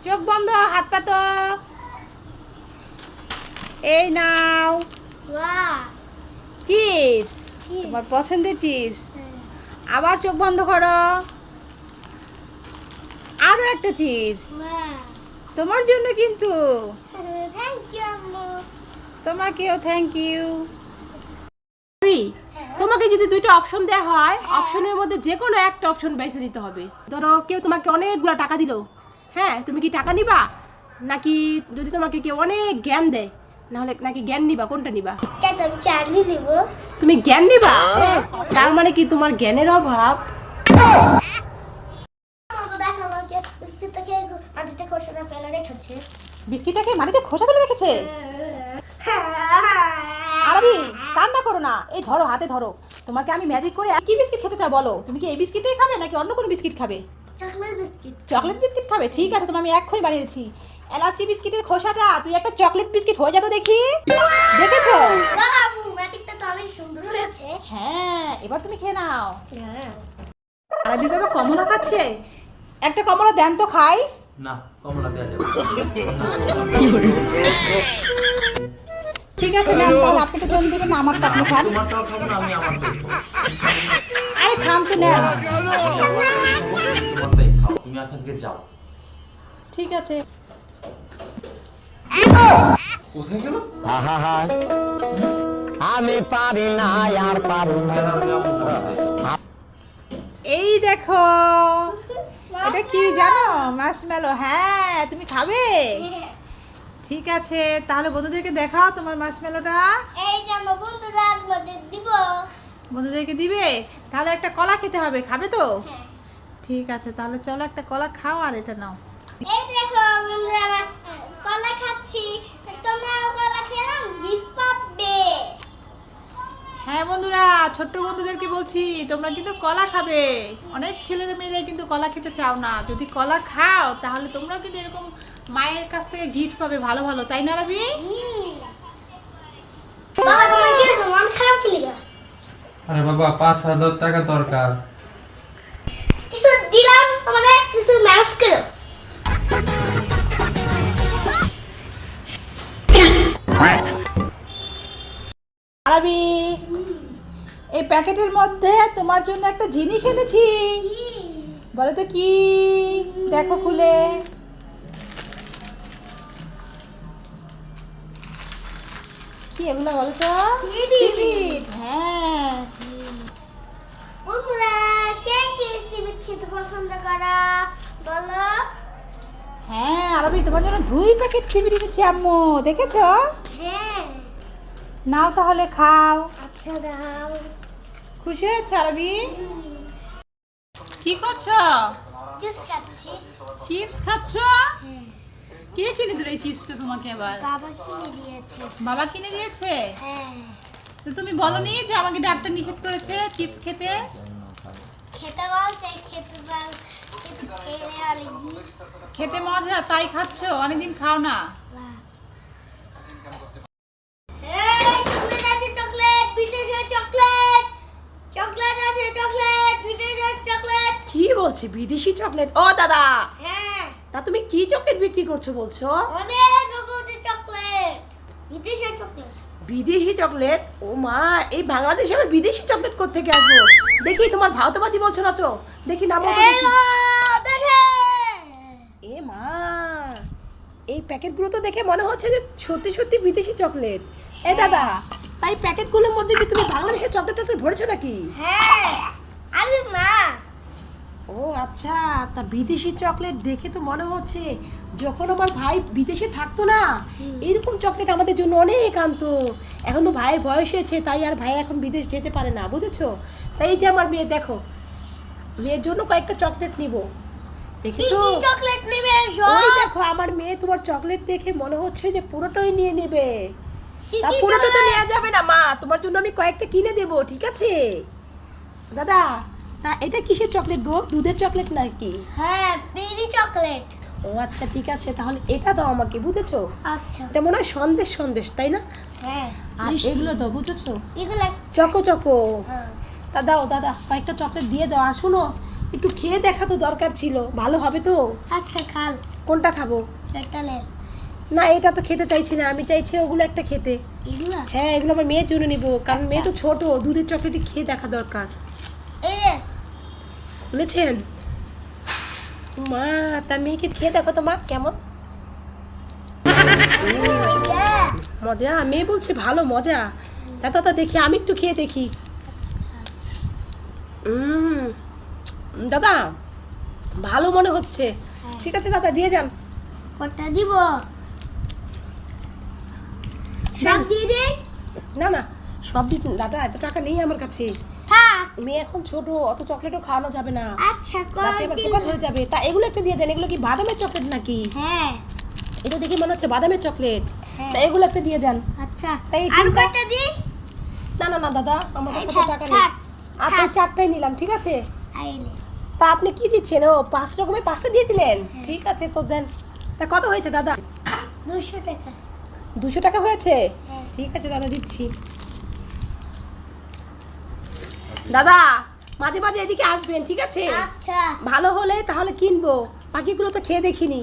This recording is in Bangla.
চোখ বন্ধ, হাত পাতো। এই নাও চিপস, তোমার পছন্দের চিপস। আবার চোখ বন্ধ করো, আরো একটা চিপস তোমার জন্য কিন্তু। তোমাকেও থ্যাংক ইউ। তোমাকে যদি দুইটা অপশন দেওয়া হয়, অপশনের মধ্যে যে কোনো একটা অপশন বেছে নিতে হবে। ধরো কেউ তোমাকে অনেকগুলো টাকা দিল, হ্যাঁ, তুমি কি টাকা নিবা, নাকি যদি তোমাকে কেউ অনেক জ্ঞান দেয়, নাহলে নাকি জ্ঞান নিবা, কোনটা নিবা? তুমি জ্ঞান নিবা? তার মানে কি তোমার জ্ঞানের অভাব? বিস্কিটটাকে মাটিতে খোসা ফেলে রেখেছে। আরবি কান্না করো না, এই ধরো, হাতে ধরো। তোমাকে আমি ম্যাজিক করে কি বিস্কিট খেতে চাও বলো? তুমি কি এই বিস্কিটটাই খাবে নাকি অন্য কোনো বিস্কিট খাবে? চকলেট বিস্কিট খাবে? ঠিক আছে, তোমার আমি এক্ষুনি বানিয়েছি। এলাচি বিস্কিটের খোসাটা তুই একটা চকলেট বিস্কিট হয়ে যা তো দেখি। দেখেছো? হ্যাঁ, এবার তুমি খেয়ে নাও। আরবি বাবা কমলা খাচ্ছে, একটা কমলা দেন তো খাই। না, কমলা দেওয়া যাবে। ঠিক আছে ম্যাম, তাহলে আপনি তো জন দিবেন না, আমার আপনি খান। তোমারটাও খাবো না, আমি আমারটাই খাবো। আরে খান তো নেন। তোমারটাই খাও, তুমি এখান থেকে যাও। ঠিক আছে। কোথায় গেল? আমি পারি না, আর পারি না। এই দেখো, এটা কি জানো? মার্শমেলো। হ্যাঁ, তুমি খাবে? ঠিক আছে, তাহলে বন্ধুদেরকে দেখাও তোমার মার্শমেলোটা। এই যে আমার বন্ধুরা আমাদের দিব। বন্ধুদেরকে দিবে? তাহলে একটা কলা খেতে হবে, খাবে তো? ঠিক আছে, তাহলে চলো একটা কলা খাও আর এটা নাও। এই দেখো বন্ধুরা, আমরা কলা খাচ্ছি, তোমরাও কলা খেলাম, গিফট পাবে। হ্যাঁ বন্ধুরা, ছোট্ট বন্ধুদেরকে বলছি তোমরা কিন্তু কলা খাবে। অনেক ছেলেরা মেয়েরা কিন্তু কলা খেতে চাও না। যদি কলা খাও তাহলে তোমরাও কিন্তু এরকম মায়ের কাছ থেকে গিফট পাবে ভালো ভালো, তাই না রবি? বাবা তোমার কি হয়েছে? মন খারাপ কি লাগা? আরে বাবা, 5,000 টাকা দরকার। কিছু দিলাম আমাদের, কিছু ম্যানেজ করো। রবি, এই প্যাকেটের মধ্যে তোমার জন্য একটা জিনিস এনেছি। বলো তো কি? দেখো খুলে। কি এগুলো বলো তো? সিবিট। হ্যাঁ, বন্ধুরা কে কে সিবিট খেতে পছন্দ করা বলো? হ্যাঁ আরবি, তোমার জন্য 2 প্যাকেট সিবিট এনেছি আম্মু, দেখেছো? হ্যাঁ, নাও তাহলে খাও। আচ্ছা দাও। খুশি হয়েছে আরবি? কি করছো? জুস খাচ্ছি। চিপস খাচ্ছো? কে কিনে দিল এই চিপসটা তোমাকে আবার? বাবা কিনে দিয়েছে। বাবা কিনে দিয়েছে? হ্যাঁ, তো তুমি বলনি যে আমাকে ডাক্তার নিষেধ করেছে চিপস খেতে? খেতে বলছে, খেতে বল, খেলে অনেকদিন। খেতে মজা তাই খাচ্ছো, অনেকদিন খাও না। এই চকলেট আছে, চকলেট, বিদেশের চকলেট। চকলেট আছে, চকলেট, বিদেশের চকলেট। কি বলছে বিদেশি চকলেট? ও দাদা, হ্যাঁ, তা তুমি কি চকলেট বিক্রি করছো বলছো? অনেক রকমের চকলেট, বিদেশের চকলেট। বিদেশি চকলেট? ও মা, এই বাংলাদেশে আবার বিদেশি চকলেট কোত্থেকে আসবো? দেখি তোমার ভাওতাবাজি বলছো না তো, দেখি নাম। এই গো, দেখে। এ মা, এই প্যাকেটগুলো তো দেখে মনে হচ্ছে যে সত্যি সত্যি বিদেশি চকলেট। এ দাদা, তাই প্যাকেটগুলোর মধ্যে কি তুমি বাংলাদেশের চকলেট টকলেট ভরেছো নাকি? হ্যাঁ, আরে না। ও আচ্ছা, তা বিদেশি চকলেট দেখে তো মনে হচ্ছে যখন আমার ভাই বিদেশে থাকতো না, এরকম চকলেট আমাদের জন্য অনেক আনতো। এখন তো ভাইয়ের বয়স হয়েছে, তাই আর ভাই এখন বিদেশ যেতে পারে না, বুঝেছো? তাই এই যে আমার মেয়ে, দেখো, মেয়ের জন্য কয়েকটা চকলেট নিব, কি দেখেছো? কি চকলেট নেবে ওই সব? দেখো, আমার মেয়ে তোমার চকলেট দেখে মনে হচ্ছে যে পুরোটাই নিয়ে নেবে। কি তা কি পুরোটা তো চকলেট? নেওয়া যাবে না মা, তোমার জন্য আমি কয়েকটা কিনে দেবো, ঠিক আছে? দাদা, তা এটা কিসের চকলেট গো? দুধের চকলেট নাকি? হ্যাঁ, বেবি চকলেট। ও আচ্ছা, ঠিক আছে, তাহলে এটা দাও আমাকে, বুঝেছো? আচ্ছা, এটা মনে হয় সন্দেশ সন্দেশ, তাই না? হ্যাঁ, আর এগুলো দাও, বুঝেছো? এগুলো। Choco choco. হ্যাঁ, তা দাও দাদা, কয়েকটা চকলেট দিয়ে যাও। আর শুনো, একটু খেয়ে দেখা তো দরকার ছিল, ভালো হবে তো। আচ্ছা খাল কোনটা খাবো? পেটালের না এটা তো খেতে চাইছি না, আমি চাইছি ওগুলো একটা খেতে। এগুলো হ্যাঁ এগুলো আমার মেয়ের জন্য নিব, কারণ মেয়ে তো ছোট, দুধের চকলেটই খেয়ে দেখা দরকার। এই রে বলেছেন মা, তার মেয়েকে খেয়ে দেখো তো মা কেমন মজা। মেয়ে বলছে ভালো মজা। দাদা দেখি আমি একটু খেয়ে দেখি। দাদা ভালো মনে হচ্ছে। ঠিক আছে দাদা দিয়ে যান। কটা দিব? সব দিয়ে দিন। না না সব দিন দাদা, এত টাকা নেই আমার কাছে। থাক। মেয়ে এখন ছোট, অত চকলেটও খাওয়ানো যাবে না, আচ্ছা রাতে আবার পোকা ধরে যাবে। তা এগুলো একটা দিয়ে যান। এগুলো কি বাদামের চকলেট নাকি? হ্যাঁ এটা দেখে মনে হচ্ছে বাদামের চকলেট। হ্যাঁ। তা এগুলো একটা দিয়ে যান। আচ্ছা তাই আর তিনটা- কটা দি? না না না দাদা, আমার কাছে তো থাক, টাকা নেই। থাক, আচ্ছা এই থাক। 4টাই নিলাম, ঠিক আছে। আইলে তা আপনি কি দিচ্ছেন? ও 5 রকমের 5টা দিয়ে দিলেন, ঠিক আছে তো দেন। তা কত হয়েছে দাদা? 200 টাকা। 200 টাকা হয়েছে? হ্যাঁ। ঠিক আছে দাদা দিচ্ছি। দাদা মাঝে মাঝে এদিকে আসবেন, ঠিক আছে? আচ্ছা ভালো হলে তাহলে কিনবো, বাকিগুলো তো খেয়ে দেখিনি।